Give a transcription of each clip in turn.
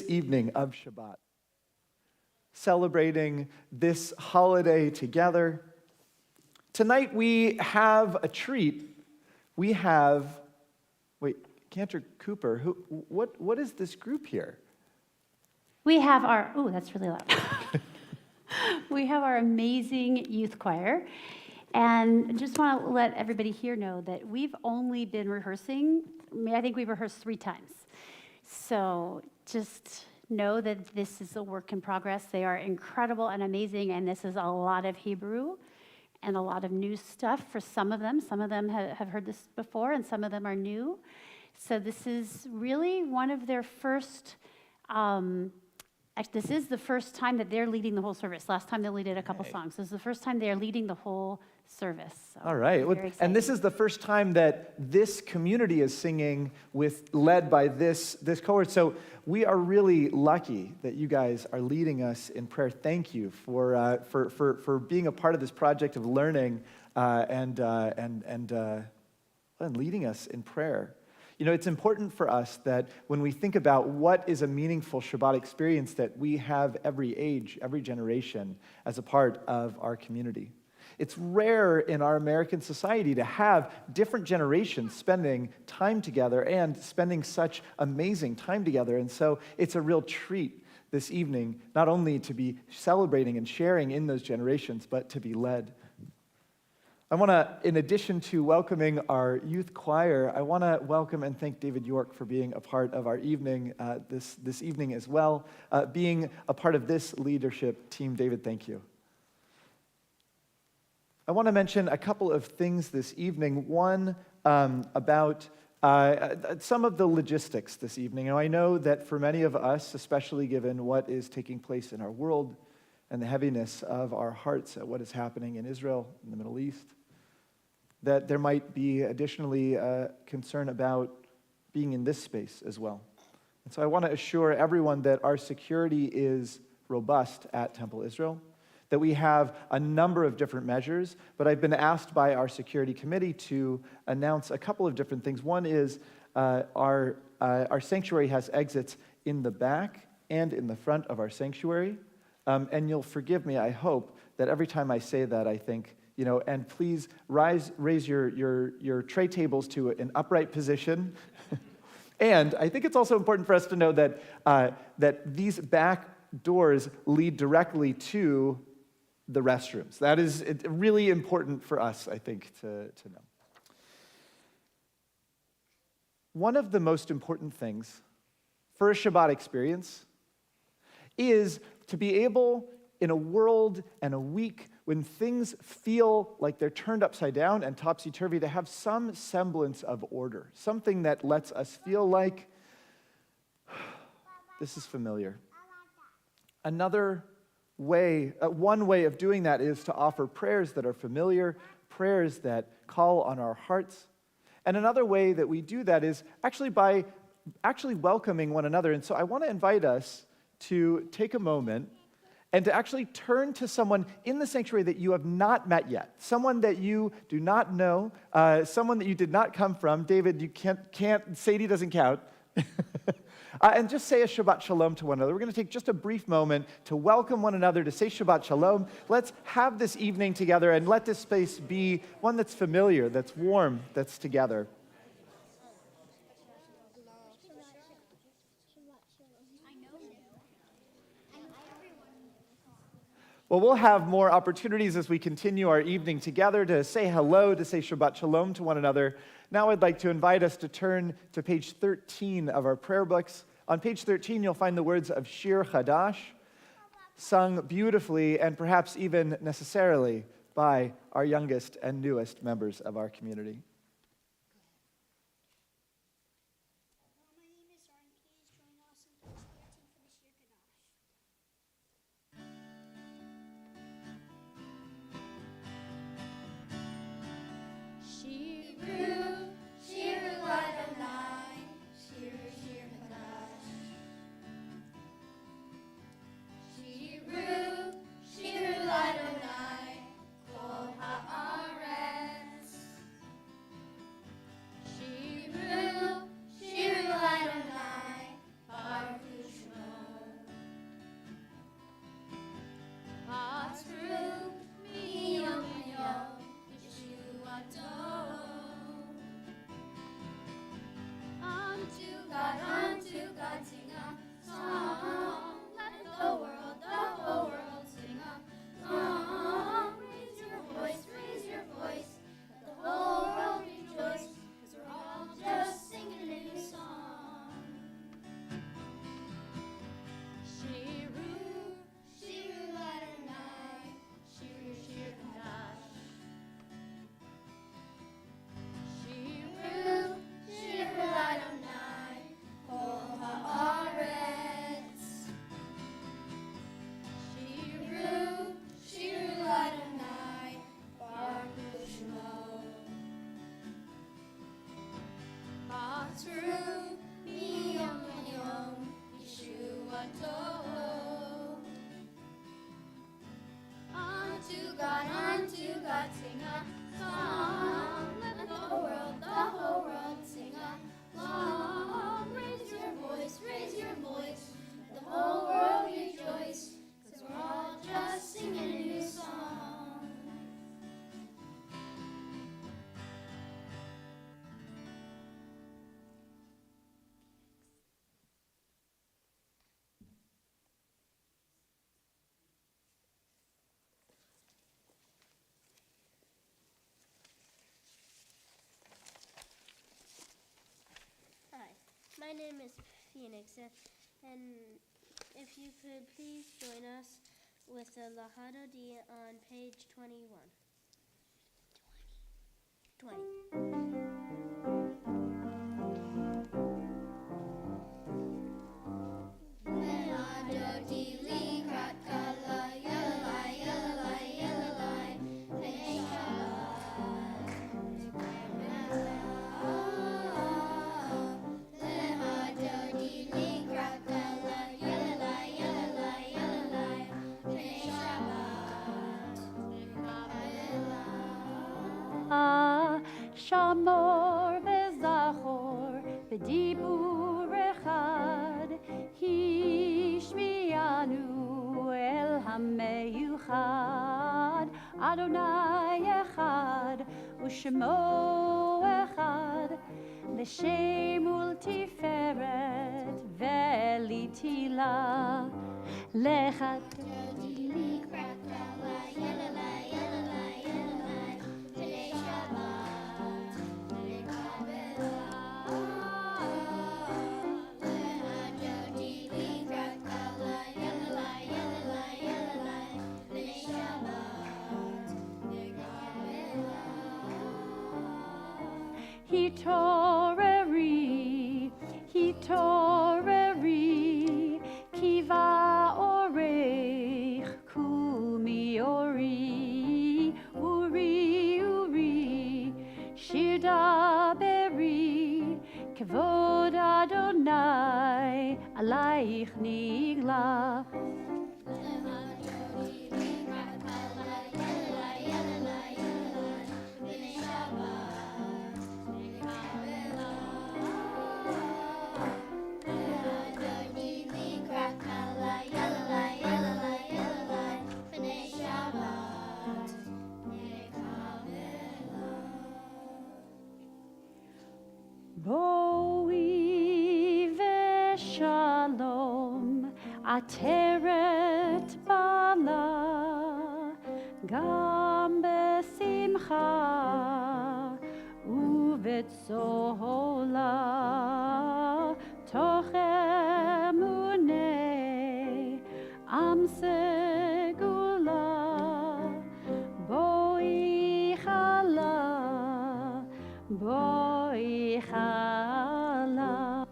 this evening of Shabbat, celebrating this holiday together. Tonight we have a treat. We have, Cantor Cooper, what is this group here? We have our, that's really loud. We have our amazing youth choir. And I just want to let everybody here know that we've only been rehearsing, I think we've rehearsed 3 times. So just know that this is a work in progress. They are incredible and amazing, and this is a lot of Hebrew and a lot of new stuff for some of them. Some of them have heard this before, and some of them are new. So this is really one of their first, this is the first time that they're leading the whole service. Last time they only did a couple songs. This is the first time they're leading the whole service. So all right. And this is the first time that this community is singing led by this cohort. So we are really lucky that you guys are leading us in prayer. Thank you for being a part of this project of learning and leading us in prayer. You know, it's important for us that when we think about what is a meaningful Shabbat experience, that we have every age, every generation as a part of our community. It's rare in our American society to have different generations spending time together and spending such amazing time together. And so it's a real treat this evening, not only to be celebrating and sharing in those generations, but to be led. I want to, in addition to welcoming our youth choir, I want to welcome and thank David York for being a part of our evening this evening as well. Being a part of this leadership team, David, thank you. I want to mention a couple of things this evening. One, about some of the logistics this evening. And I know that for many of us, especially given what is taking place in our world and the heaviness of our hearts at what is happening in Israel, in the Middle East, that there might be additionally concern about being in this space as well. And so I want to assure everyone that our security is robust at Temple Israel, that we have a number of different measures, but I've been asked by our security committee to announce a couple of different things. One is our sanctuary has exits in the back and in the front of our sanctuary. And you'll forgive me, I hope, that every time I say that, I think, and please raise your tray tables to an upright position. And I think it's also important for us to know that these back doors lead directly to the restrooms. That is really important for us, I think, to know. One of the most important things for a Shabbat experience is to be able, in a world and a week when things feel like they're turned upside down and topsy-turvy, to have some semblance of order, something that lets us feel like this is familiar. One way of doing that is to offer prayers that are familiar, prayers that call on our hearts. And another way that we do that is actually by welcoming one another. And so I want to invite us to take a moment and to actually turn to someone in the sanctuary that you have not met yet, someone that you do not know, someone that you did not come from. David, you can't, Sadie doesn't count. And just say a Shabbat Shalom to one another. We're going to take just a brief moment to welcome one another, to say Shabbat Shalom. Let's have this evening together and let this space be one that's familiar, that's warm, that's together. Well, we'll have more opportunities as we continue our evening together to say hello, to say Shabbat Shalom to one another. Now I'd like to invite us to turn to page 13 of our prayer books. On page 13, you'll find the words of Shir Chadash, sung beautifully and perhaps even necessarily by our youngest and newest members of our community. My name is Phoenix, and if you could please join us with the Lahado D on page 21. 20. Shamor וזכור בדיבור אחד, השמיענו אל המיוחד, אדוני אחד ושמו אחד, לשם ולתפארת ולתהילה. לך תודי לקראת כלה, יללה, יללה, יללה, בני שבת נקבלה. לך תודי לקראת כלה, יללה, יללה, יללה, בני שבת נקבלה. התעוררי, התעוררי, כי באורך קומי אורי, אורי, אורי, שיר דברי, כבוד אדוני עלייך נגלה. בואי ושלום, עטרת בעלה, גם בשמחה ובצהלה, תוך אמוני עם סגולה. בואי חלה, בואי חלה.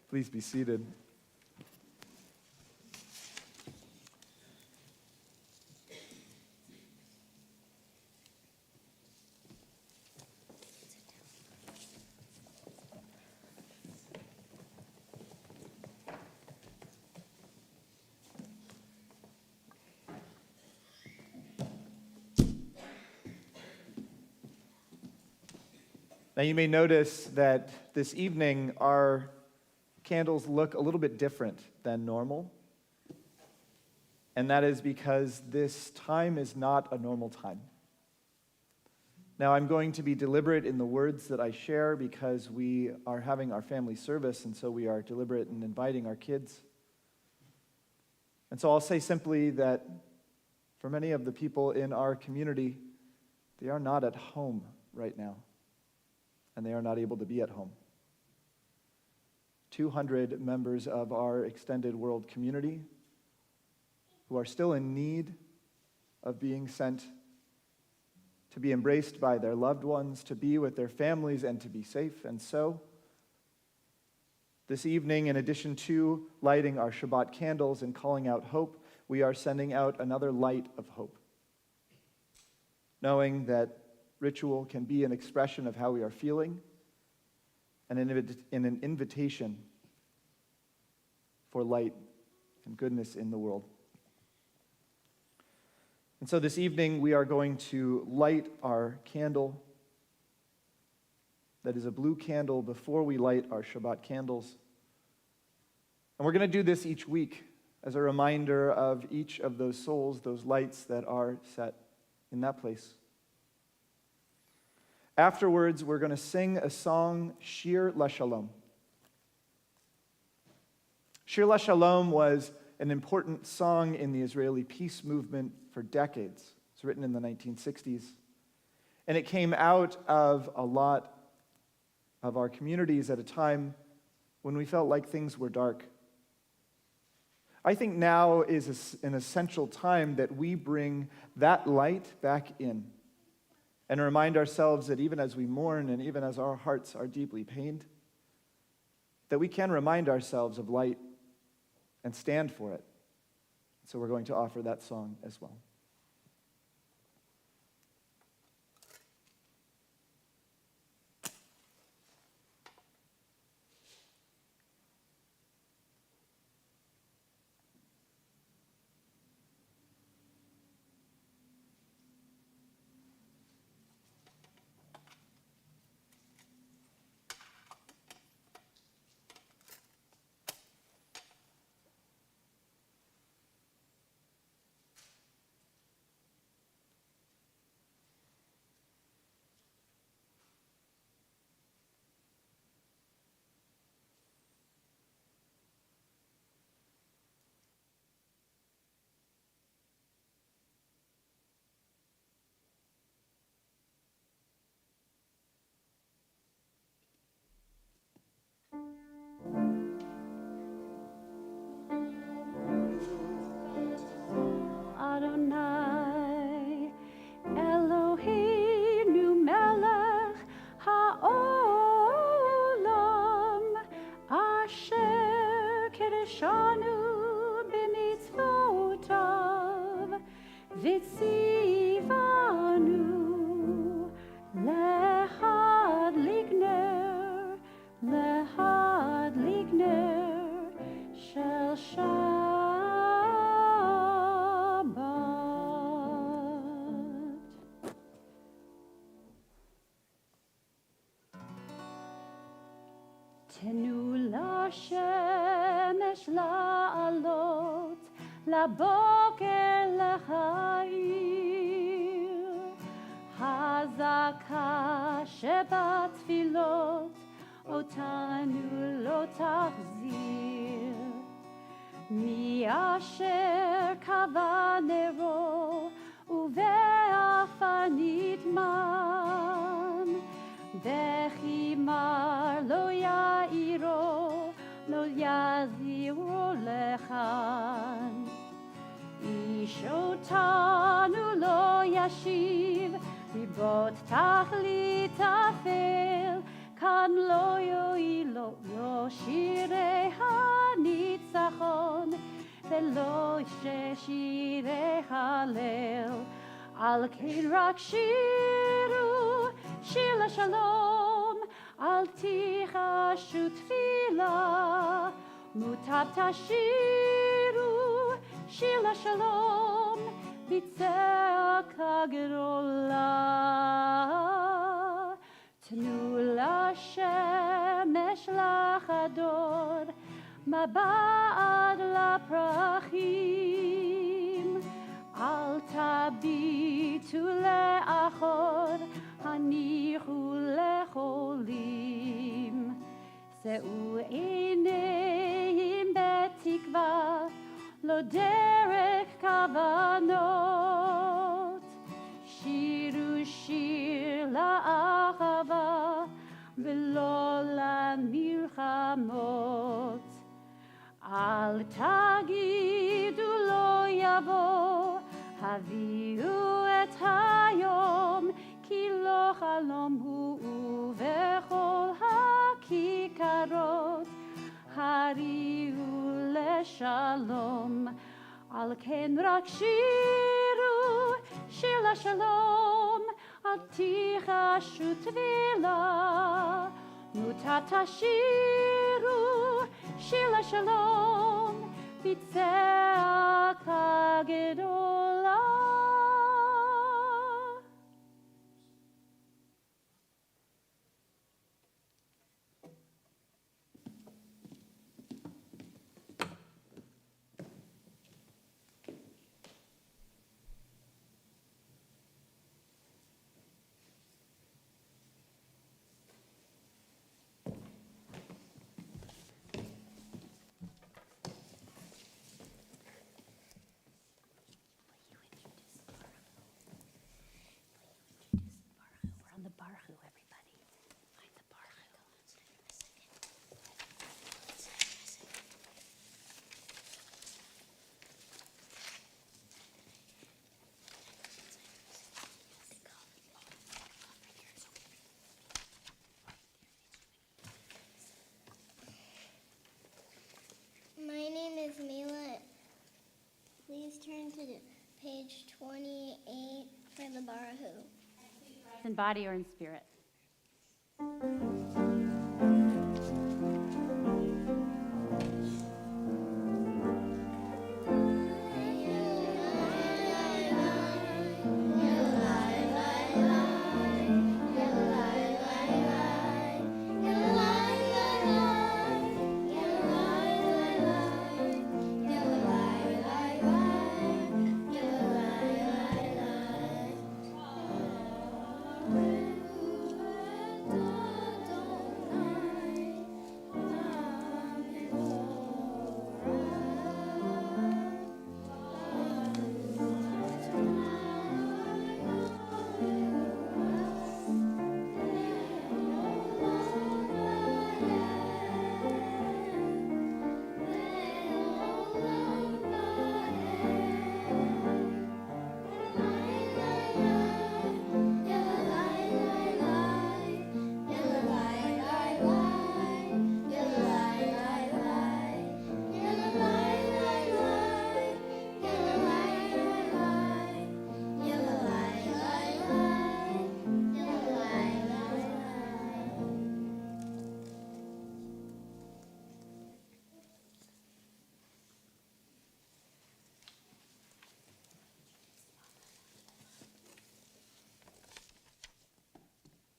Please be seated. Now you may notice that this evening our candles look a little bit different than normal. And that is because this time is not a normal time. Now, I'm going to be deliberate in the words that I share because we are having our family service, and so we are deliberate in inviting our kids. And so I'll say simply that for many of the people in our community, they are not at home right now, and they are not able to be at home. 200 members of our extended world community who are still in need of being sent to be embraced by their loved ones, to be with their families, and to be safe. And so, this evening, in addition to lighting our Shabbat candles and calling out hope, we are sending out another light of hope, knowing that ritual can be an expression of how we are feeling, and an invitation for light and goodness in the world. And so this evening we are going to light our candle that is a blue candle before we light our Shabbat candles. And we're going to do this each week as a reminder of each of those souls, those lights that are set in that place. Afterwards, we're going to sing a song, Shir LaShalom. Shir LaShalom was an important song in the Israeli peace movement for decades. It's written in the 1960s. And it came out of a lot of our communities at a time when we felt like things were dark. I think now is an essential time that we bring that light back in and remind ourselves that even as we mourn and even as our hearts are deeply pained, that we can remind ourselves of light and stand for it. So we're going to offer that song as well. Adonai, Eloheinu melech haolam, asher kiddushanu b'mitzvotav, v'tzivanu lehad ligner shel Shabbat. תנו לשמש לעלות, לבוקר להאיר, חזקה שבתפילות, אותנו לא תחזיר. מי אשר קבע נרו, ובעפר נטמן, וחימר לא יאירו, לא יזירו לכאן. איש אותנו לא ישיב, ריבות תכלית אפל, כאן לא יועילו לא שירי הניצחון, ולא שירי הלל. על כן רק שירו שיר לשלום, אל תכחשו תפילה, מוטב תשירו שיר לשלום, בצעקה גדולה. תנו לשמש לחדור, מבעד לפרחים, אל תביטו לאחור, הניחו לחולים. שאו עיניהם בתקווה, לא דרך כוונות. שירו שיר לאהבה, ולא למלחמות. אל תגידו לא יבוא, הביאו את היום, כי לא חלום הוא, ובכל הכיכרות הריעו לשלום. על כן רק שירו שיר לשלום, אל תכחשו תפילה, מוטב תשירו שיר לשלום, בצעקה גדולה. in body or in spirit.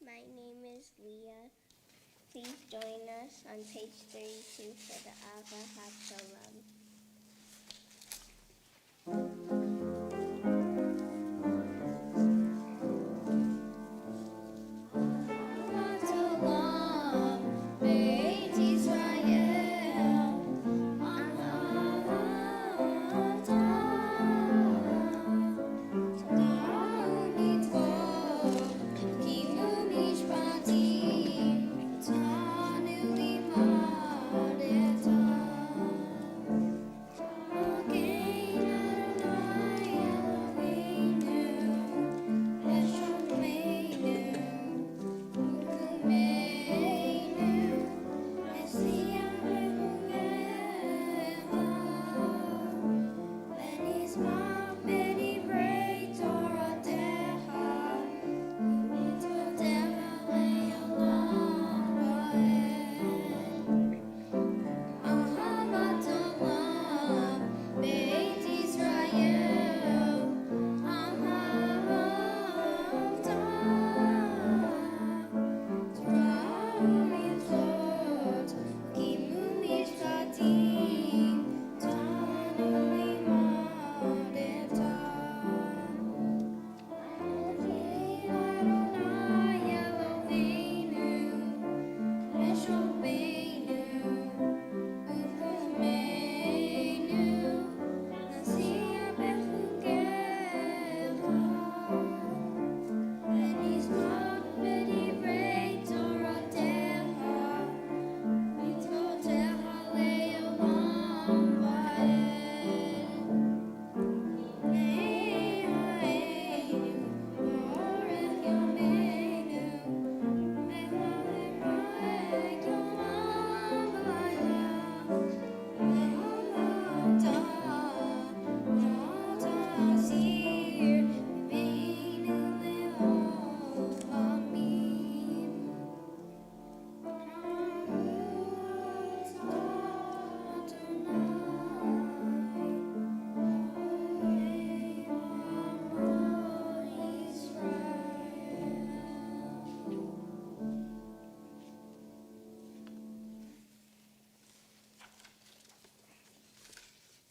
My name is Leah. Please join us on page 32 for the Ava HaShalom.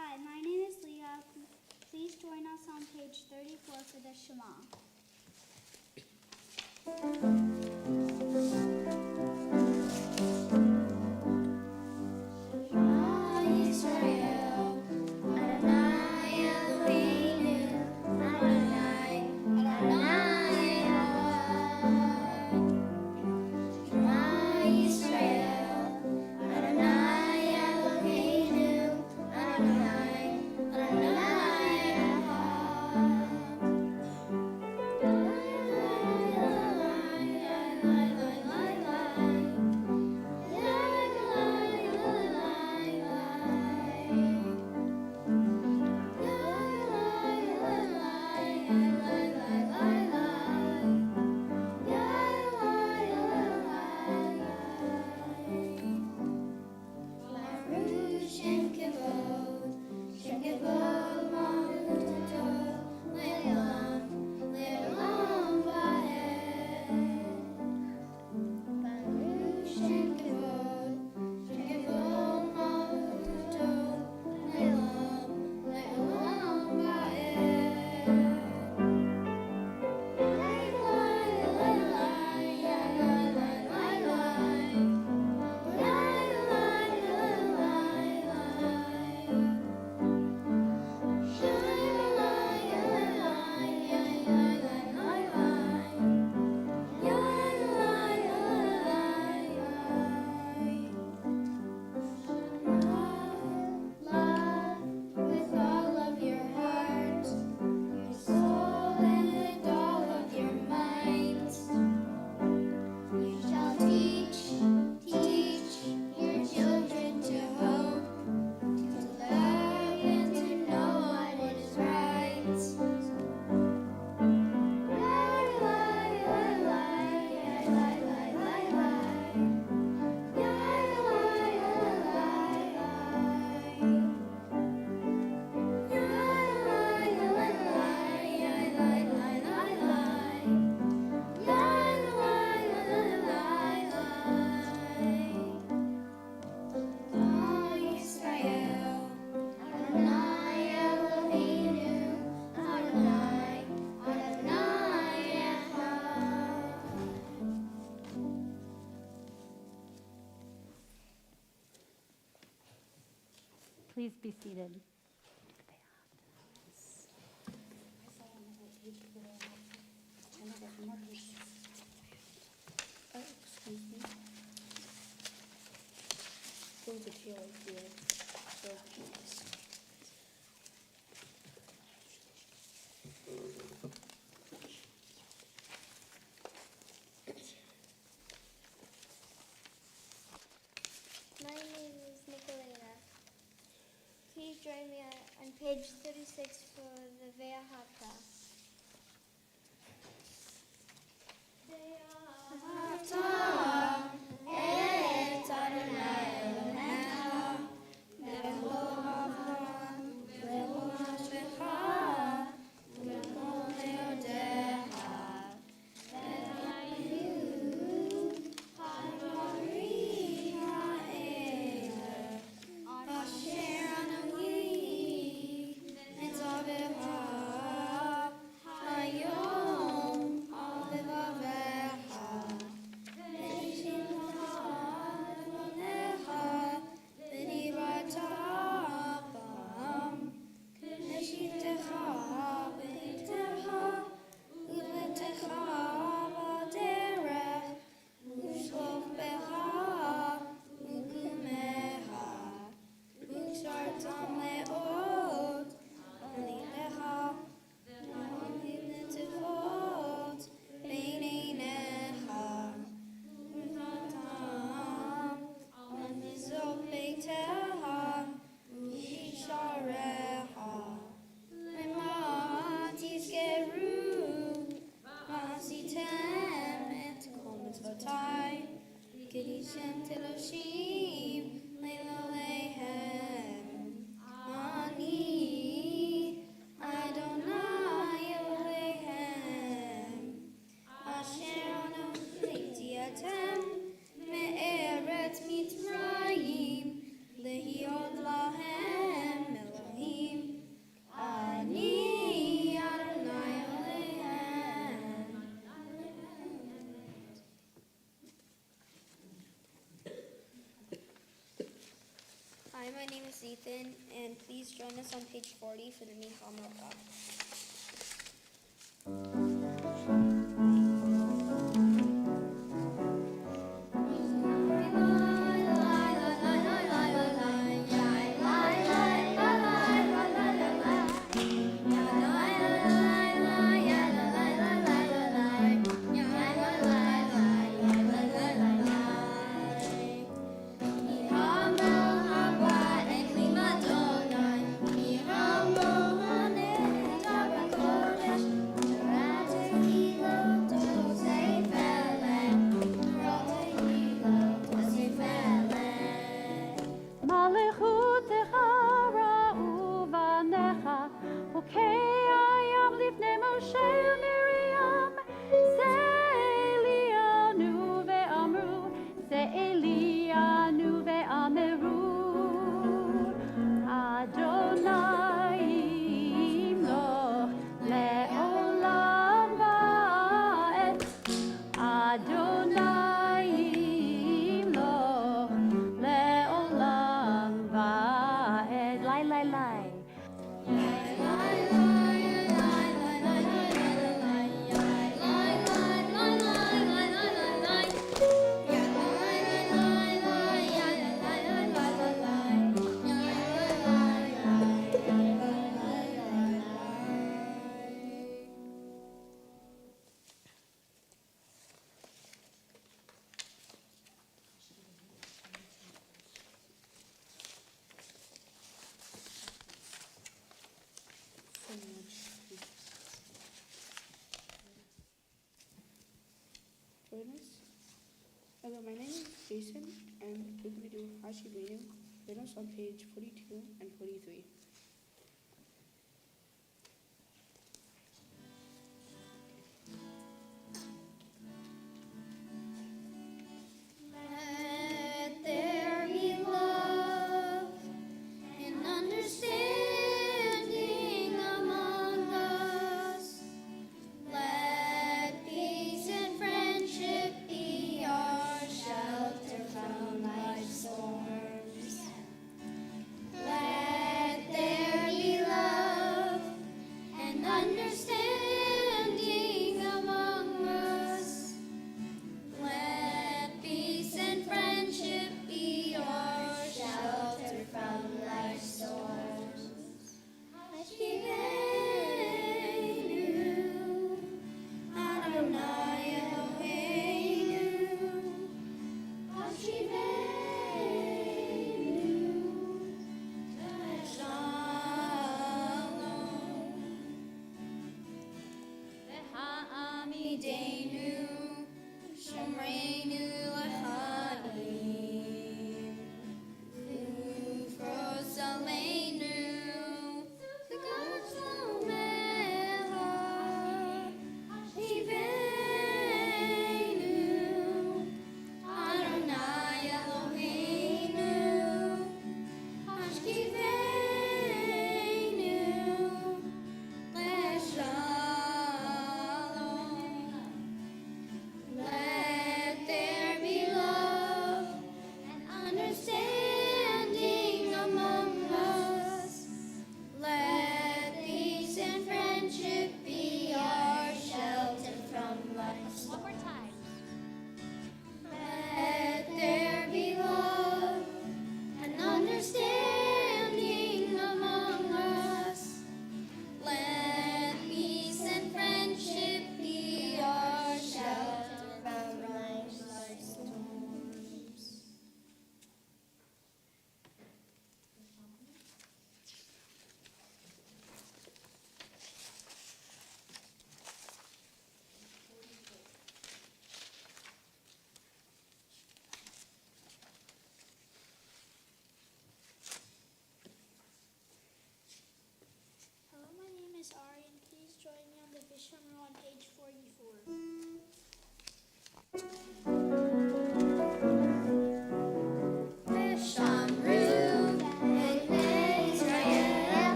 Hi, my name is Leah. Please join us on page 34 for the Shema. Please be seated. Excuse me. There's a tail here. So, My name is Nicolina. Please join me on page 36 for the Ve'ahavta. Hi, my name is Ethan, and please join us on page 40 for the Michal Milka. Hello, my name is Jason, and we're going to do Hashibenu. Join us on page 42 and 43. Let there be love and understanding among us. Let peace and friendship be our shelter from life's storms. Let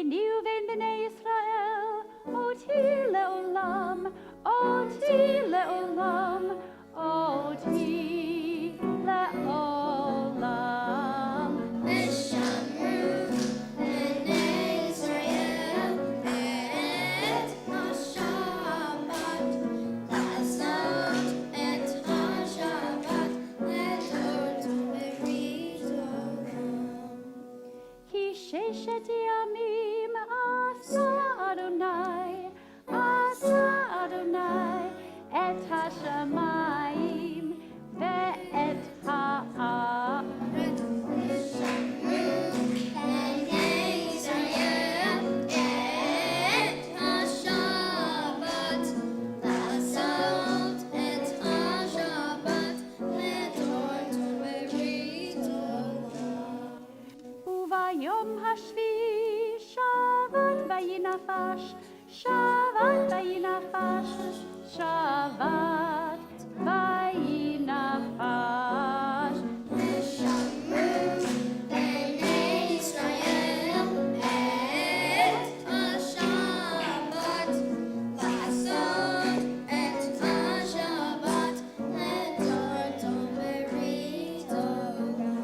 niu vein b'nei Yisrael, oti le'olam, oti le'olam, oti le'olam. ושמרו בני ישראל את השבת, לעשות את השבת לדורות וברית עולם. כי ששת ימים עשה אדוני את השמיים ואת הארץ. ושמרו בני ישראל את השבת, לעשות את השבת לדורות וברית עולם. וביום השביעי שבת וינפש, שבת וינפש, שבת וינפש. ושמרו בני ישראל את השבת, לעשות את השבת לדורות וברית עולם.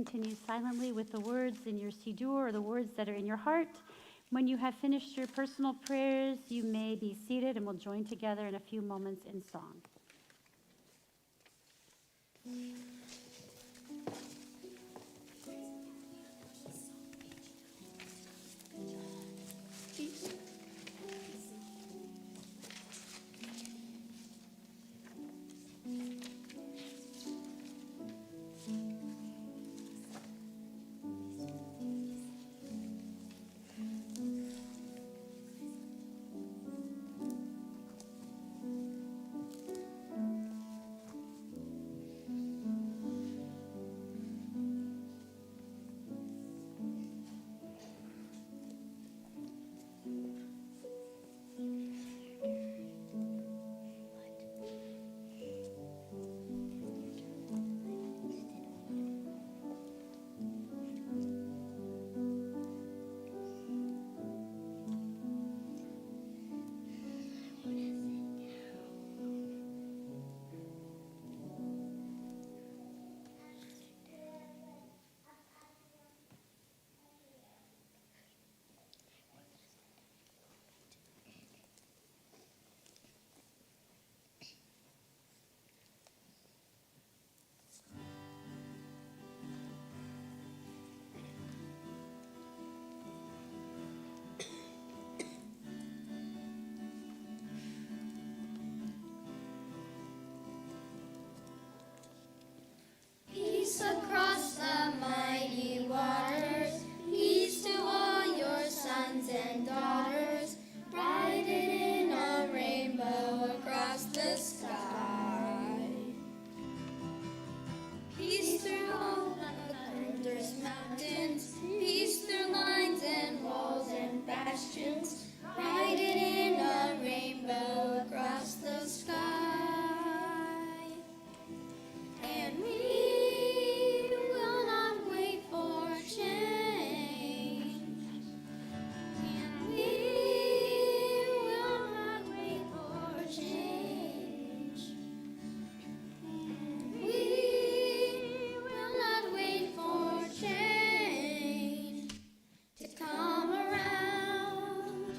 continue silently with the words in your siddur or the words that are in your heart. When you have finished your personal prayers, you may be seated and we'll join together in a few moments in song. Peace across the mighty waters, peace to all your sons and daughters, riding in a rainbow across the sky. Peace through all the thunderous mountains, peace through lines and walls and bastions, riding in a rainbow across the sky. And we will not wait for change. And we will not wait for change. And we will not wait for change to come around.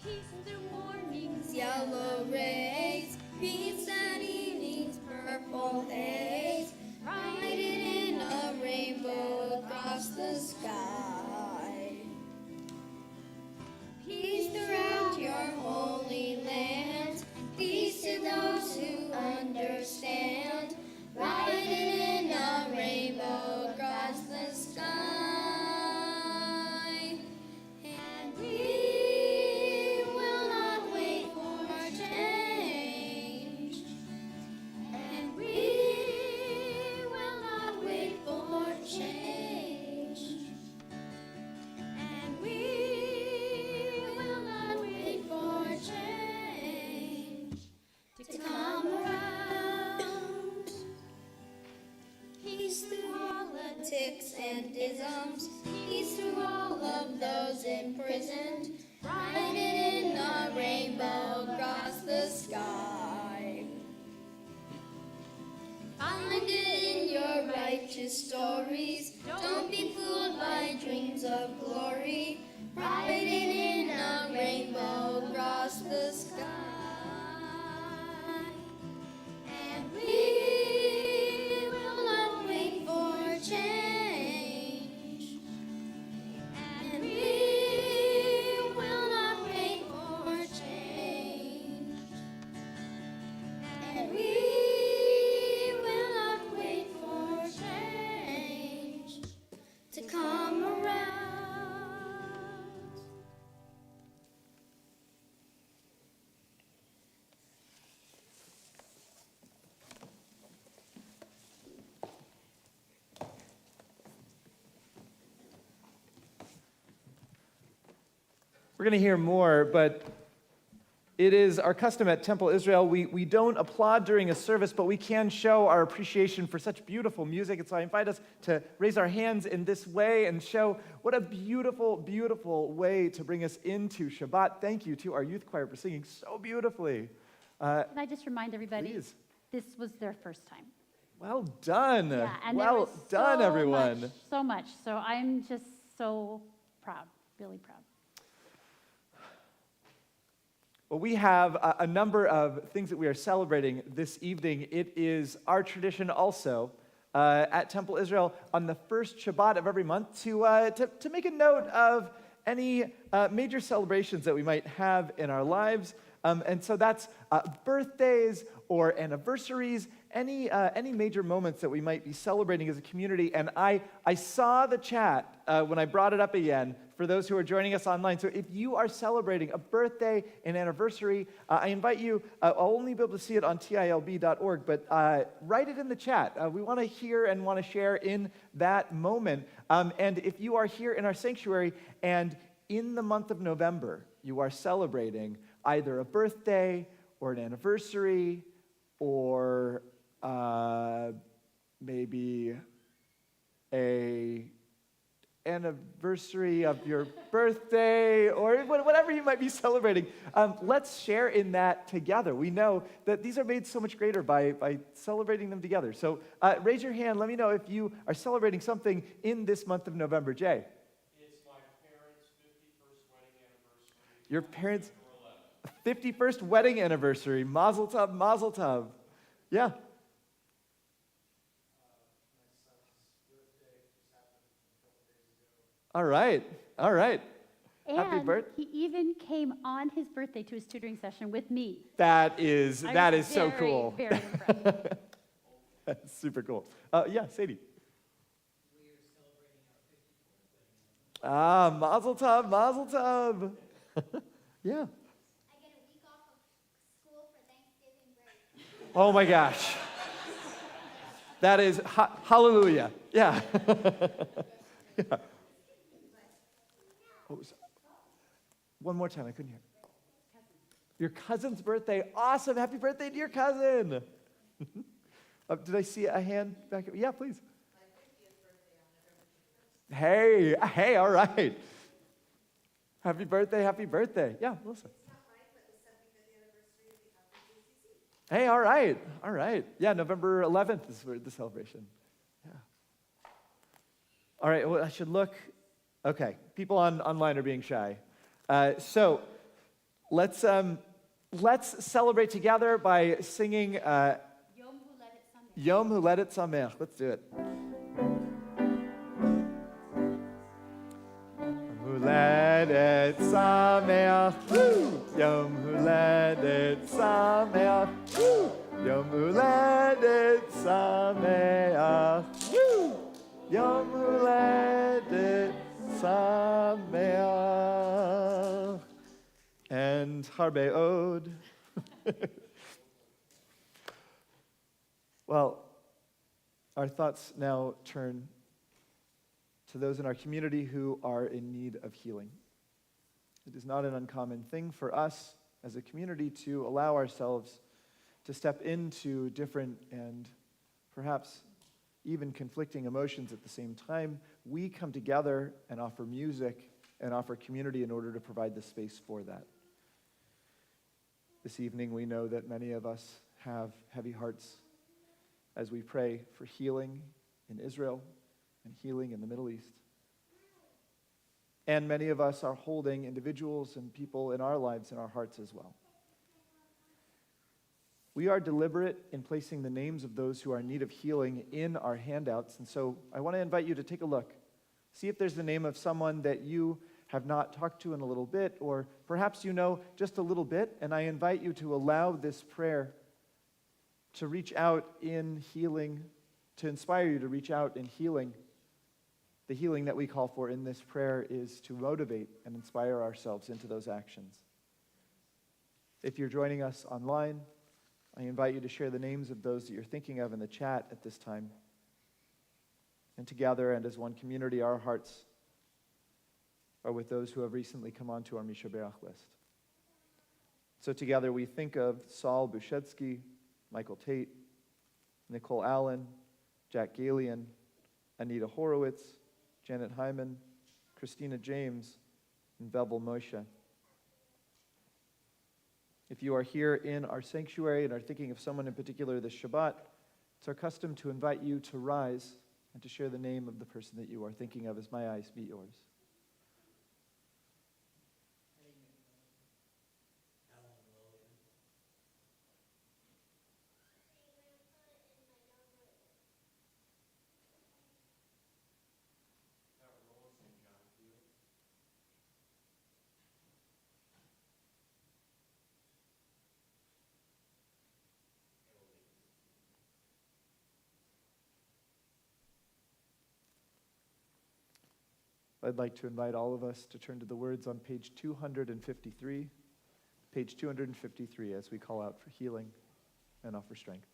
Peace through morning's yellow rays, peace at evening's purple haze, riding in a rainbow across the sky. Peace throughout your holy land, peace to those who understand, riding in a rainbow across the sky. And we will not wait for change. And we will not wait for change. And we will not wait for change to come around. Peace through politics and isms, peace through all of those imprisoned, riding in a rainbow across the sky. Find it in your righteous stories, don't be fooled by dreams of glory, riding in a rainbow across the sky. And we will not wait for change. And we will not wait for change. And we will not wait for change to come around. We're going to hear more, but it is our custom at Temple Israel. We don't applaud during a service, but we can show our appreciation for such beautiful music. And so I invite us to raise our hands in this way and show what a beautiful, beautiful way to bring us into Shabbat. Thank you to our youth choir for singing so beautifully. Can I just remind everybody, Please. this was their first time. Well done. Yeah, and there Well was done, so everyone. much, so much. So I'm just so proud, really proud. Well, we have a number of things that we are celebrating this evening. It is our tradition also at Temple Israel on the first Shabbat of every month to make a note of any major celebrations that we might have in our lives. And so that's birthdays or anniversaries, any major moments that we might be celebrating as a community. And I saw the chat when I brought it up again for those who are joining us online. So if you are celebrating a birthday, an anniversary, I invite you, I'll only be able to see it on tilb.org, but write it in the chat. We want to hear and want to share in that moment. And if you are here in our sanctuary and in the month of November, you are celebrating either a birthday or an anniversary or maybe a anniversary of your birthday or whatever you might be celebrating, let's share in that together. We know that these are made so much greater by celebrating them together. So raise your hand. Let me know if you are celebrating something in this month of November. Jay? It's my parents' 51st wedding anniversary. Your parents' November 11th. 51st wedding anniversary. Mazel tov, mazel tov. Yeah. My son's birthday just happened a couple days ago. All right. All right. Happy And birth- he even came on his birthday to his tutoring session with me. That is so Very, cool. Very impressed. That's super cool. Yeah, Sadie. Mazel tov, mazel tov. Yeah. I get a week off of school for Thanksgiving break. Oh my gosh. That is hallelujah. Yeah. Yeah. What was, one more time, I couldn't hear. Your cousin's birthday. Awesome. Happy birthday to your cousin. Did I see a hand back? Yeah, please. Hey, all right. Happy birthday, happy birthday. Yeah, Melissa. Hey, all right. Yeah, November 11th is the celebration. Yeah. All right, well, I should look. Okay, people online are being shy. So let's celebrate together by singing Yom Huledet Sameach. Let's do it. Huledet Sameach, woo! Yom Huledet Sameach, woo! Yom Huledet Sameach, woo! Yom Huledet Sameach. And Harbe Od. Well, our thoughts now turn to those in our community who are in need of healing. It is not an uncommon thing for us as a community to allow ourselves to step into different and perhaps even conflicting emotions at the same time. We come together and offer music and offer community in order to provide the space for that. This evening, we know that many of us have heavy hearts as we pray for healing in Israel and healing in the Middle East. And many of us are holding individuals and people in our lives in our hearts as well. We are deliberate in placing the names of those who are in need of healing in our handouts. And so I want to invite you to take a look. See if there's the name of someone that you have not talked to in a little bit, or perhaps you know just a little bit, and I invite you to allow this prayer to reach out in healing, to inspire you to reach out in healing. The healing that we call for in this prayer is to motivate and inspire ourselves into those actions. If you're joining us online, I invite you to share the names of those that you're thinking of in the chat at this time. And together and as one community, our hearts are with those who have recently come onto our Mishaberach list. So together we think of Saul Bushetsky, Michael Tate, Nicole Allen, Jack Galian, Anita Horowitz, Janet Hyman, Christina James, and Bevel Moshe. If you are here in our sanctuary and are thinking of someone in particular this Shabbat, It's our custom to invite you to rise and to share the name of the person that you are thinking of as my eyes meet yours. I'd like to invite all of us to turn to the words on page 253, as we call out for healing and offer strength.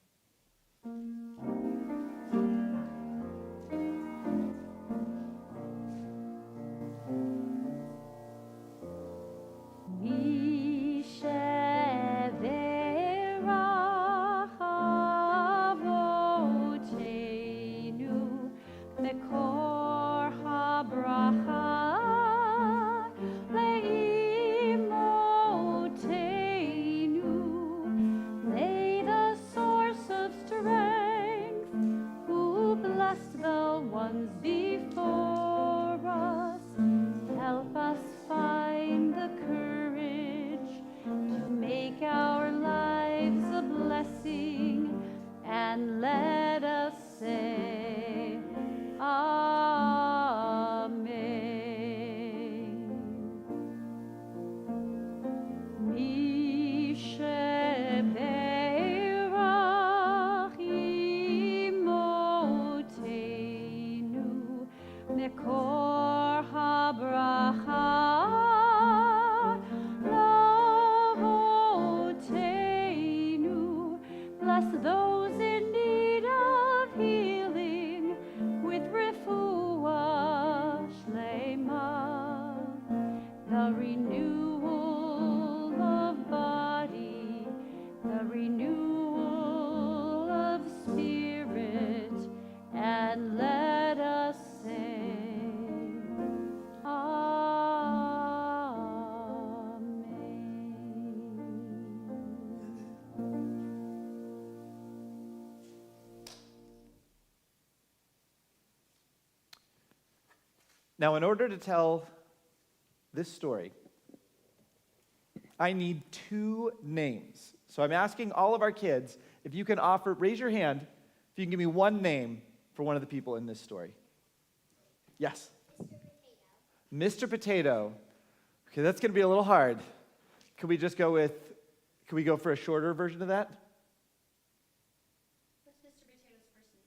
Now, in order to tell this story, I need two names. So I'm asking all of our kids if you can raise your hand if you can give me one name for one of the people in this story. Yes? Mr. Potato. Okay, that's going to be a little hard. Can we go for a shorter version of that?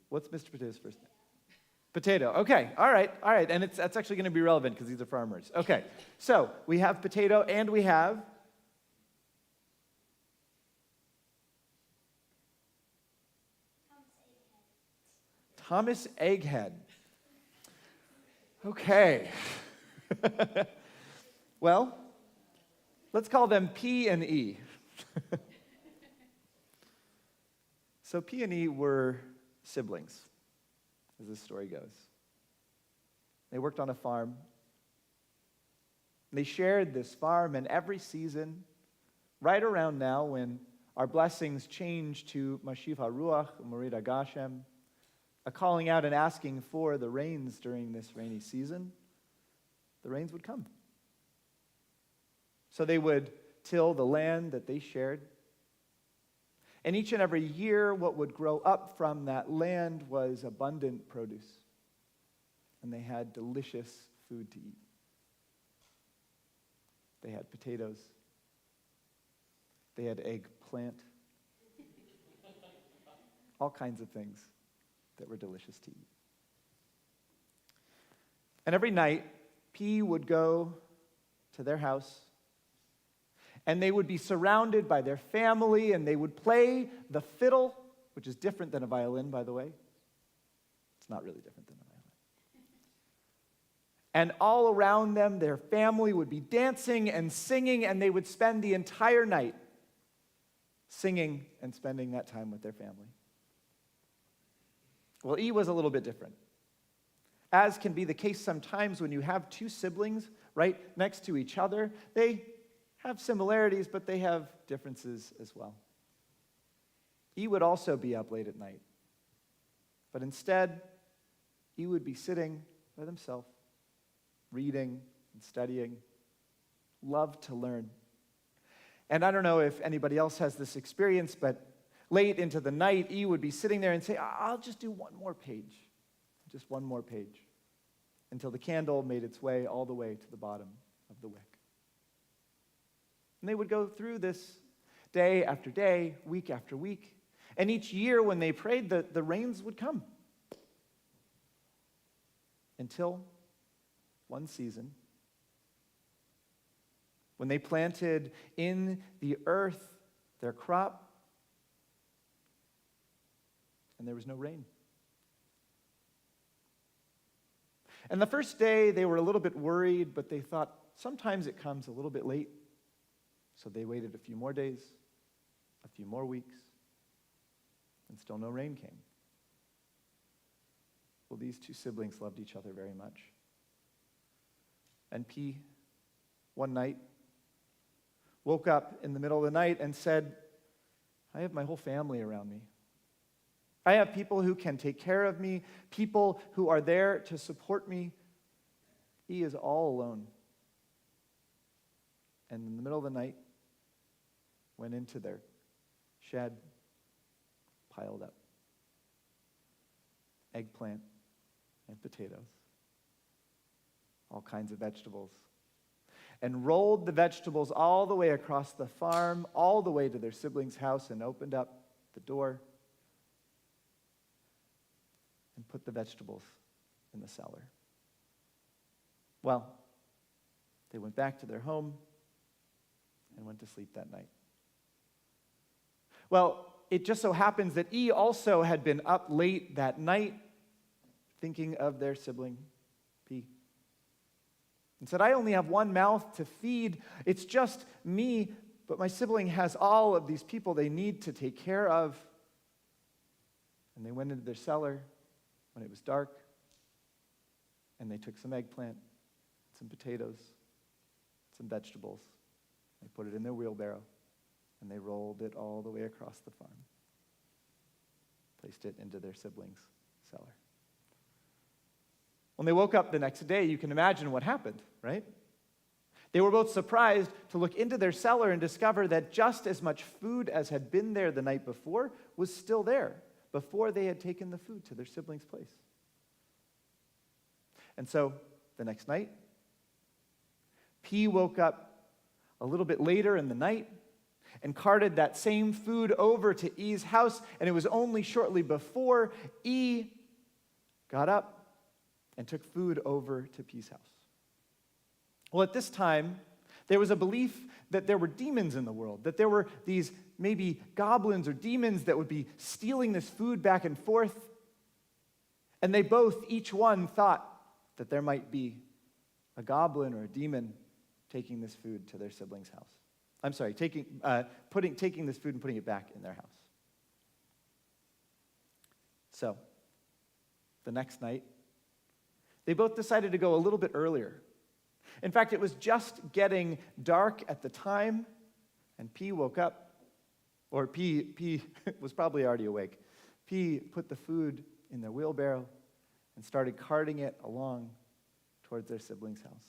What's Mr. Potato's first name? Potato. Okay, all right. And that's actually going to be relevant because these are farmers. Okay, so we have Potato and we have Thomas Egghead. Okay. Well, let's call them P and E. So P and E were siblings, as this story goes. They worked on a farm. They shared this farm, and every season, right around now when our blessings change to Mashiv HaRuach, Morid HaGashem, a calling out and asking for the rains during this rainy season, the rains would come. So they would till the land that they shared. And each and every year, what would grow up from that land was abundant produce. And they had delicious food to eat. They had potatoes. They had eggplant. All kinds of things that were delicious to eat. And every night, P would go to their house, and they would be surrounded by their family, and they would play the fiddle, which is different than a violin, by the way. It's not really different than a violin. And all around them, their family would be dancing and singing, and they would spend the entire night singing and spending that time with their family. Well, E was a little bit different. As can be the case sometimes when you have two siblings right next to each other, they have similarities, but they have differences as well. E would also be up late at night, But instead, he would be sitting by himself, reading and studying, loved to learn. And I don't know if anybody else has this experience, but late into the night, E would be sitting there and say, I'll just do one more page, just one more page, until the candle made its way all the way to the bottom of the wick. And they would go through this day after day, week after week. And each year when they prayed, the rains would come. Until one season, when they planted in the earth their crop, and there was no rain. And the first day, they were a little bit worried, but they thought, sometimes it comes a little bit late. So they waited a few more days, a few more weeks, and still no rain came. Well, these two siblings loved each other very much. And P, one night, woke up in the middle of the night and said, I have my whole family around me. I have people who can take care of me, people who are there to support me. He is all alone. And in the middle of the night, went into their shed, piled up eggplant and potatoes, all kinds of vegetables, and rolled the vegetables all the way across the farm, all the way to their sibling's house, and opened up the door and put the vegetables in the cellar. Well, they went back to their home and went to sleep that night. Well, it just so happens that E also had been up late that night thinking of their sibling, P. And said, I only have one mouth to feed. It's just me, but my sibling has all of these people they need to take care of. And they went into their cellar when it was dark, and they took some eggplant, some potatoes, some vegetables. They put it in their wheelbarrow, and they rolled it all the way across the farm, placed it into their sibling's cellar. When they woke up the next day, you can imagine what happened, right? They were both surprised to look into their cellar and discover that just as much food as had been there the night before was still there before they had taken the food to their sibling's place. And so, the next night, P woke up a little bit later in the night and carted that same food over to E's house, and it was only shortly before E got up and took food over to P's house. Well, at this time, there was a belief that there were demons in the world, that there were these maybe goblins or demons that would be stealing this food back and forth, and they both, each one, thought that there might be a goblin or a demon taking this food to their sibling's house. I'm sorry, taking this food and putting it back in their house. So, the next night, they both decided to go a little bit earlier. In fact, it was just getting dark at the time, and P woke up, or P was probably already awake. P put the food in their wheelbarrow and started carting it along towards their sibling's house.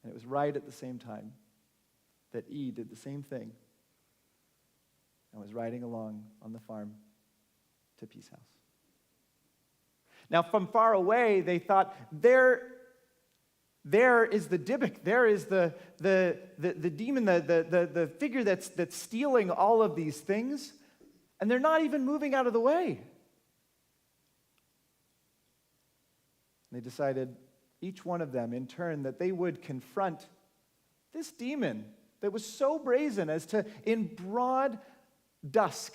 And it was right at the same time that E did the same thing and was riding along on the farm to P's house. Now, from far away, they thought, there is the Dybbuk, there is the demon, the figure that's stealing all of these things, and they're not even moving out of the way. They decided, each one of them in turn, that they would confront this demon that was so brazen as to, in broad dusk,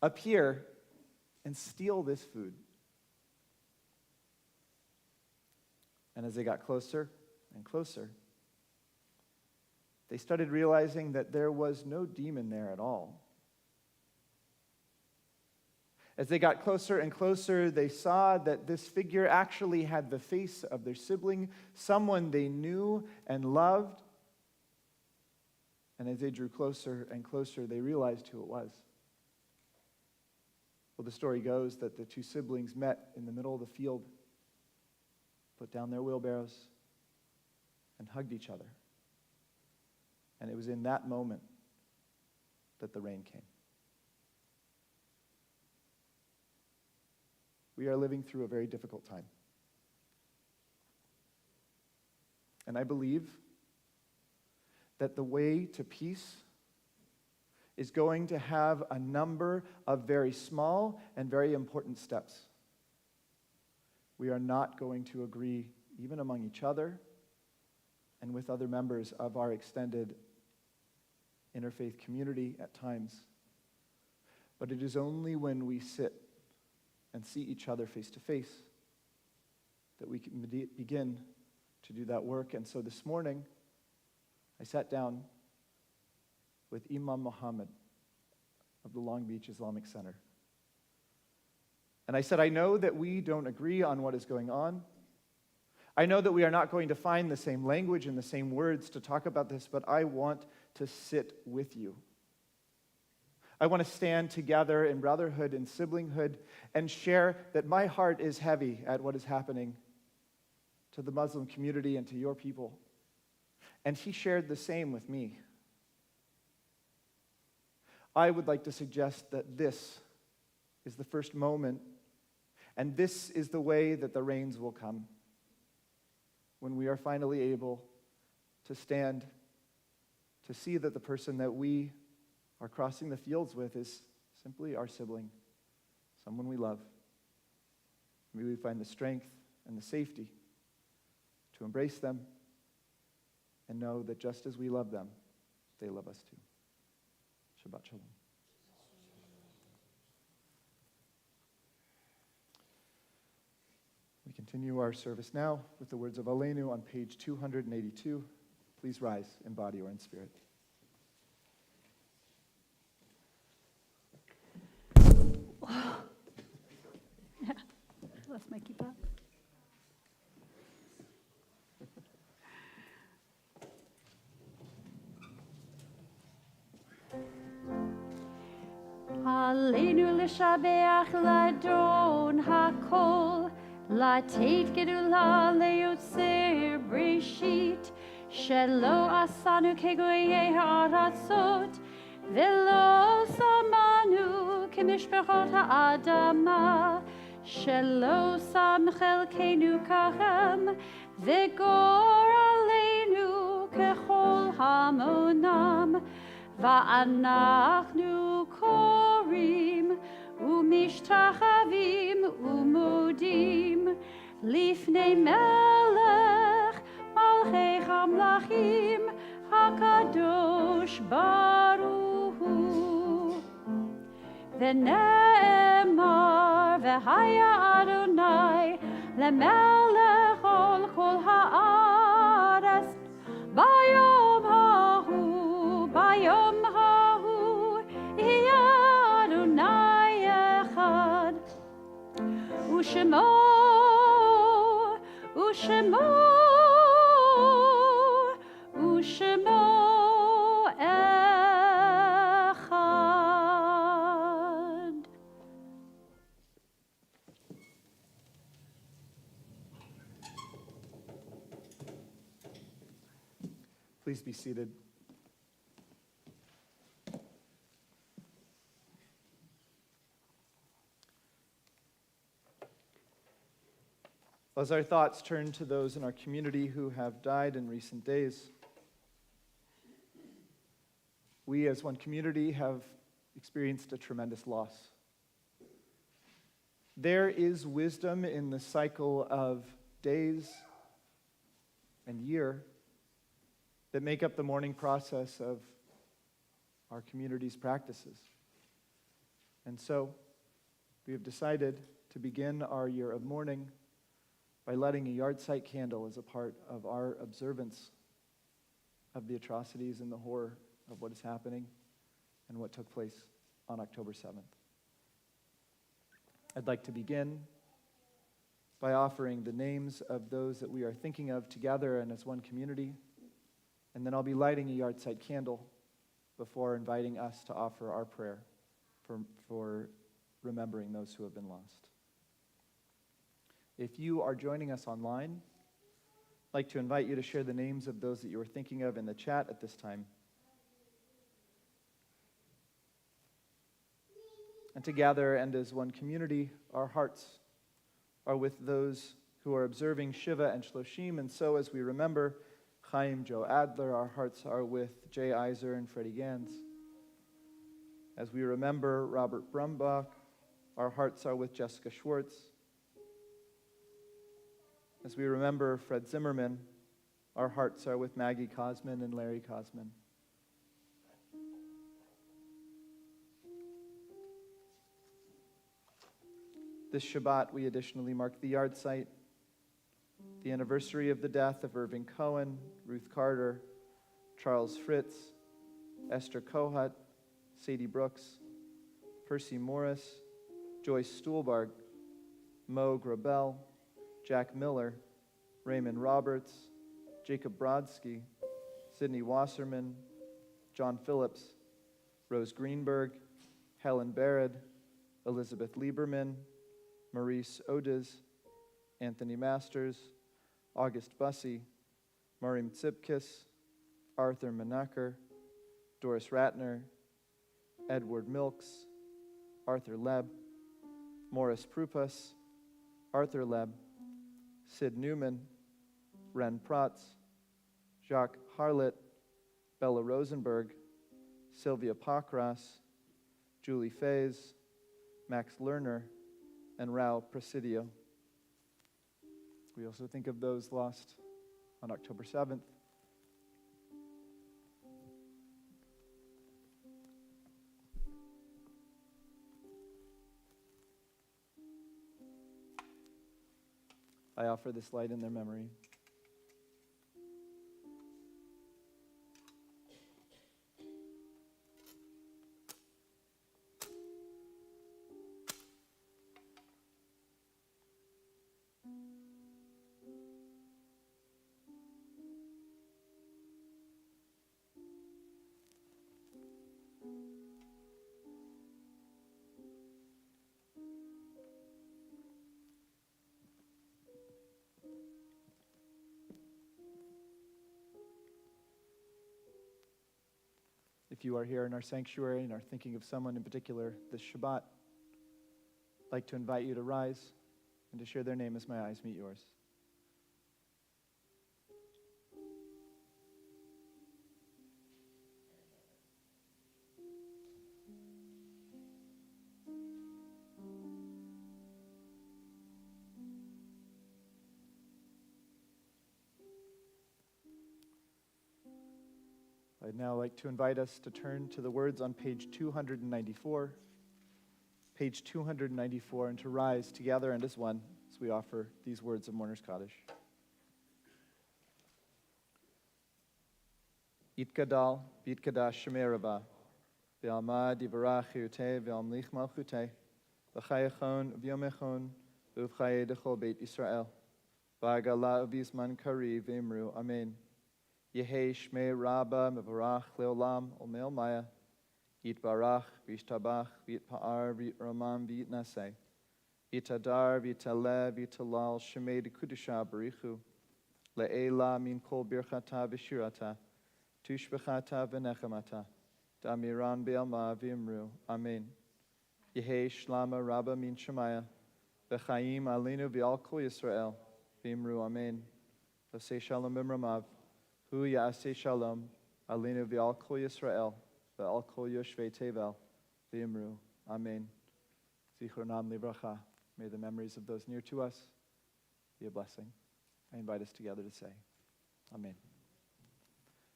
appear and steal this food. And as they got closer and closer, they started realizing that there was no demon there at all. As they got closer and closer, they saw that this figure actually had the face of their sibling, someone they knew and loved. And as they drew closer and closer, they realized who it was. Well, the story goes that the two siblings met in the middle of the field, put down their wheelbarrows, and hugged each other. And it was in that moment that the rain came. We are living through a very difficult time. And I believe that the way to peace is going to have a number of very small and very important steps. We are not going to agree, even among each other and with other members of our extended interfaith community at times. But it is only when we sit and see each other face to face that we can begin to do that work. And so this morning, I sat down with Imam Muhammad of the Long Beach Islamic Center. And I said, I know that we don't agree on what is going on. I know that we are not going to find the same language and the same words to talk about this, but I want to sit with you. I want to stand together in brotherhood and siblinghood and share that my heart is heavy at what is happening to the Muslim community and to your people. And he shared the same with me. I would like to suggest that this is the first moment, and this is the way that the rains will come, when we are finally able to stand, to see that the person that we are crossing the fields with is simply our sibling, someone we love. May we find the strength and the safety to embrace them and know that just as we love them, they love us too. Shabbat Shalom. We continue our service now with the words of Aleinu on page 282. Please rise in body or in spirit. Yeah, lost my kippah. Aleinu l'shabeach ladon hakol, latet gedula leotzer breshit, shelo asanu kegoye ha'aratzot, velo samanu kemishpechot ha'adama, shelo sam chelkenu kachem, vegor aleinu kechol hamonam, va'anachnu korim umishtachavim umudim lifnei melech malchei hamlachim hakadosh baruch hu v'ne'emar v'haya Adonai lemelech ol kol ha'aretz bayom hahu bayom hahu yeh Adonai echad u'shemo u'shemo u'shemo echad. Please be seated. As our thoughts turn to those in our community who have died in recent days, we as one community have experienced a tremendous loss. There is wisdom in the cycle of days and year that make up the mourning process of our community's practices. And so we have decided to begin our year of mourning by lighting a yard-site candle as a part of our observance of the atrocities and the horror of what is happening and what took place on October 7th. I'd like to begin by offering the names of those that we are thinking of together and as one community, and then I'll be lighting a yard-site candle before inviting us to offer our prayer for remembering those who have been lost. If you are joining us online, I'd like to invite you to share the names of those that you are thinking of in the chat at this time. And to gather and as one community, our hearts are with those who are observing Shiva and Shloshim, and so as we remember Chaim Joe Adler, our hearts are with Jay Iser and Freddie Gans. As we remember Robert Brumbach, our hearts are with Jessica Schwartz. As we remember Fred Zimmerman, our hearts are with Maggie Cosman and Larry Cosman. This Shabbat, we additionally mark the yard site, the anniversary of the death of Irving Cohen, Ruth Carter, Charles Fritz, Esther Kohut, Sadie Brooks, Percy Morris, Joyce Stuhlbarg, Mo Grabel, Jack Miller, Raymond Roberts, Jacob Brodsky, Sidney Wasserman, John Phillips, Rose Greenberg, Helen Barrett, Elizabeth Lieberman, Maurice Odiz, Anthony Masters, August Bussey, Marim Tsipkis, Arthur Menaker, Doris Ratner, Edward Milks, Arthur Leb, Morris Prupas, Arthur Leb, Sid Newman, Ren Protz, Jacques Harlett, Bella Rosenberg, Sylvia Pakras, Julie Fays, Max Lerner, and Rao Presidio. We also think of those lost on October 7th. I offer this light in their memory. If you are here in our sanctuary and are thinking of someone in particular this Shabbat, I'd like to invite you to rise and to share their name as my eyes meet yours. I'd now like to invite us to turn to the words on page 294, and to rise together and as one as we offer these words of Mourner's Kaddish. Itkadal, Bitkadash Shemeraba, V'alma Divarach Chirte, V'almlich Malchute, V'chayachon, V'yomechon, V'vchaye Dechol Beit Yisrael, V'agala V'yizman Kari, V'imru, Amen. Yehei Shmei Rabba Mevarach Leolam Olmeo Maya Yitbarach V'ishtabach V'yitpa'ar V'yitramam V'yitnaseh V'yitadar V'yitaleh V'yitalal Shemei Dekudusha Barichu Le'ela Min Kol Birchata V'shirata Tushbechata V'nechamata Damiran Be'alma V'imru Amen. Yehei Shlama Rabba Min Shemaya V'chaim Alinu V'al Kol Yisrael V'imru Amen. V'sei Shalom B'mramav Hu Ya'aseh Shalom, Alinu V'al Kol Yisrael, V'al Kol Yoshvei Tevel, V'imru. Amen. Zichronam Livracha. May the memories of those near to us be a blessing. I invite us together to say, Amen.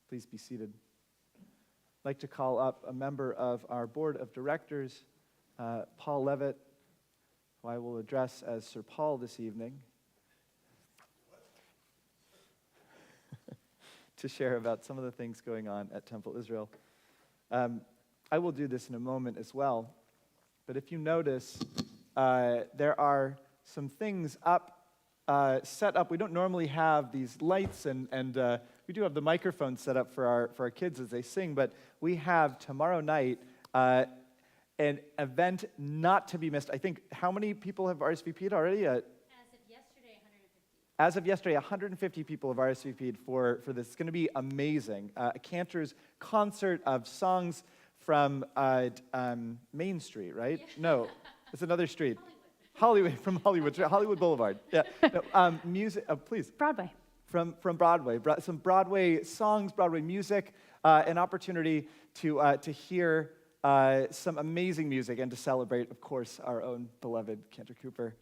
Please be seated. I'd like to call up a member of our board of directors, Paul Levitt, who I will address as Sir Paul this evening, to share about some of the things going on at Temple Israel. I will do this in a moment as well, but if you notice, there are some things up, set up. We don't normally have these lights and we do have the microphone set up for our kids as they sing, but we have tomorrow night an event not to be missed. I think, how many people have RSVP'd already? As of yesterday, 150 people have RSVP'd for this. It's going to be amazing. Cantor's concert of songs from Main Street, right? Yeah. No, it's another street. Hollywood, from Hollywood Boulevard. Yeah. No, music, please. Broadway. From Broadway. Some Broadway songs, Broadway music, an opportunity to hear some amazing music and to celebrate, of course, our own beloved Cantor Cooper.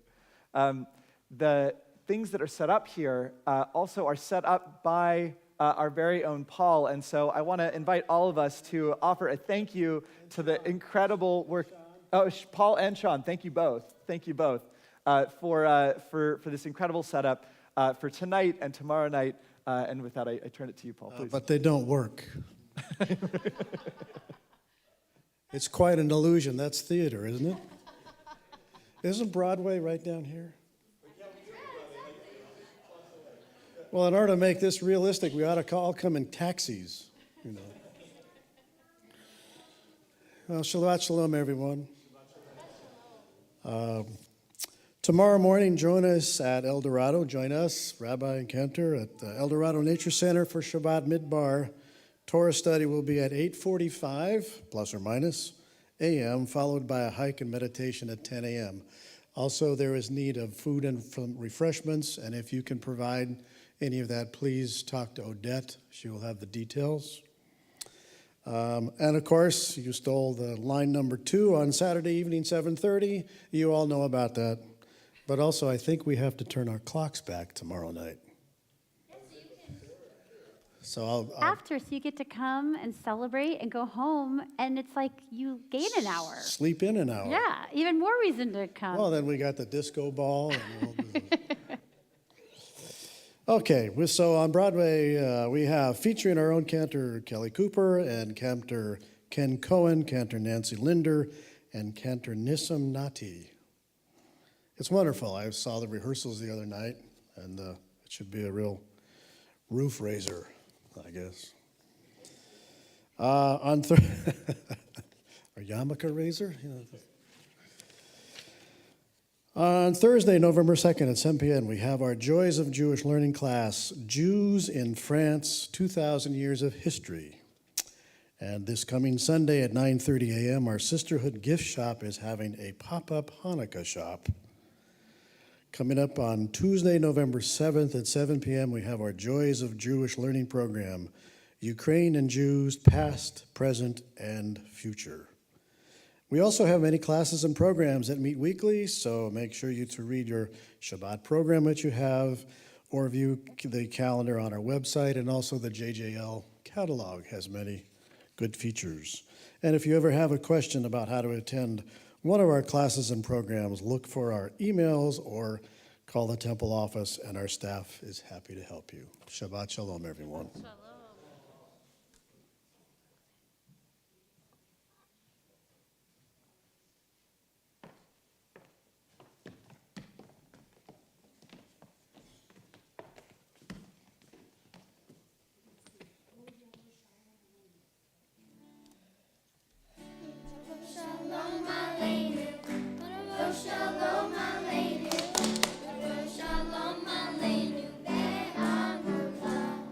The things that are set up here also are set up by our very own Paul, and so I want to invite all of us to offer a thank you to the incredible work. Oh, Paul and Sean, thank you both. Thank you both for this incredible setup for tonight and tomorrow night. And with that, I turn it to you, Paul, please. But they don't work. It's quite an illusion. That's theater, isn't it? Isn't Broadway right down here? Well, in order to make this realistic, we ought to all come in taxis, you know. Well, Shabbat Shalom, everyone. Tomorrow morning, join us at El Dorado. Join us, Rabbi and Cantor, at the El Dorado Nature Center for Shabbat Midbar. Torah study will be at 8:45, plus or minus, a.m., followed by a hike and meditation at 10 a.m. Also, there is need of food and refreshments, and if you can provide any of that, please talk to Odette. She will have the details. And of course, you stole the line number 2 on Saturday evening, 7:30. You all know about that. But also, I think we have to turn our clocks back tomorrow night. So I'll After, so you get to come and celebrate and go home, and it's like you gain an hour. sleep in an hour. Yeah, even more reason to come. Well, then we got the disco ball. And okay, so on Broadway, we have featuring our own Cantor Kelly Cooper and Cantor Ken Cohen, Cantor Nancy Linder, and Cantor Nissim Nati. It's wonderful. I saw the rehearsals the other night, and it should be a real roof raiser, I guess. Or yarmulke raiser? You know. On Thursday, November 2nd at 7 p.m., we have our Joys of Jewish Learning class, Jews in France, 2,000 Years of History. And this coming Sunday at 9:30 a.m., our Sisterhood Gift Shop is having a pop-up Hanukkah shop. Coming up on Tuesday, November 7th at 7 p.m., we have our Joys of Jewish Learning program, Ukraine and Jews, Past, Present, and Future. We also have many classes and programs that meet weekly, so make sure you to read your Shabbat program that you have, or view the calendar on our website, and also the JJL catalog has many good features. And if you ever have a question about how to attend one of our classes and programs, look for our emails or call the temple office, and our staff is happy to help you. Shabbat Shalom, everyone. Shalom Aleinu, Shalom Aleinu, Shalom Aleinu, ve'amulav.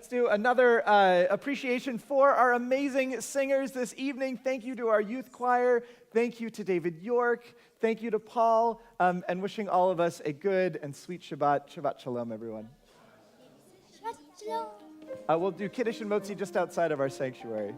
Let's do another appreciation for our amazing singers this evening. Thank you to our youth choir. Thank you to David York. Thank you to Paul. And wishing all of us a good and sweet Shabbat. Shabbat Shalom, everyone. We'll do Kiddush and Motzi just outside of our sanctuary.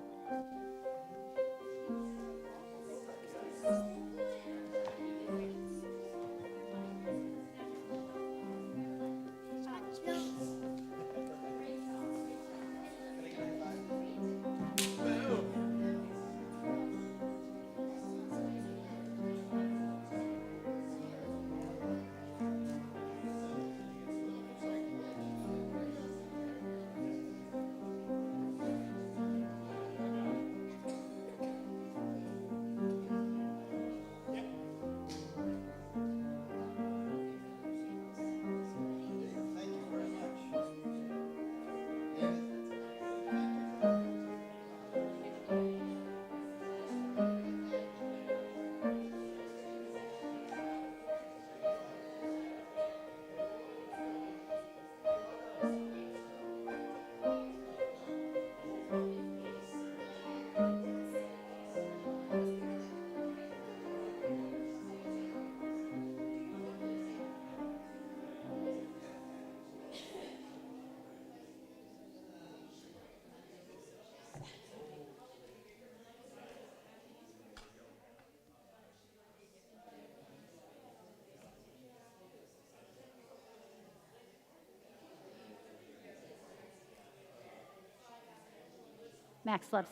Max loves